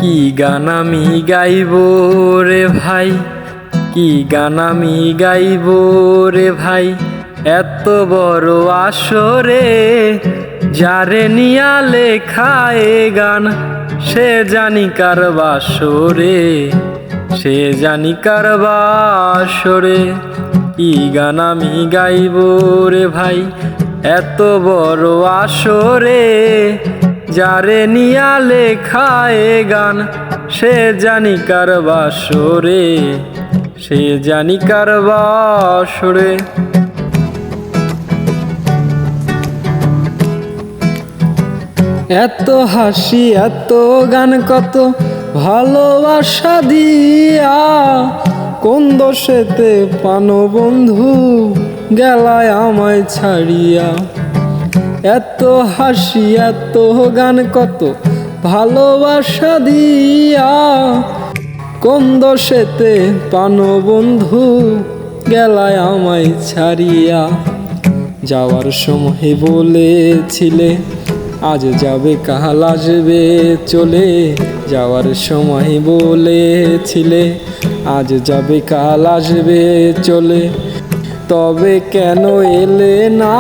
কি গান আমি গাইব রে ভাই, কি গান আমি গাইব রে ভাই, এত বড় আসরে যারে নিয়া লেখা এ গান, সে জানি কার বাসরে, সে জানি কার বাসরে। কি গান আমি গাইব রে ভাই, এত বড় আসরে যারে নিয়া লেখা এ গান, সে জানি কার বাসরে, সে জানি কার বাসরে। এত হাসি এত গান কত ভালোবাসা দিয়া, কোন দোষেতে পানো বন্ধু গেলায় আমায় ছাড়িয়া। এত হাসি এত গান কত ভালোবাসা দিয়া, কোন দোষেতে পানো বন্ধু গেলায় আমায় ছাড়িয়া। যাওয়ার সময় বলেছিলে আজ যাবে কাল আসবে চলে, যাওয়ার সময় বলেছিলে আজ যাবে কাল আসবে চলে, তবে কেন এলে না?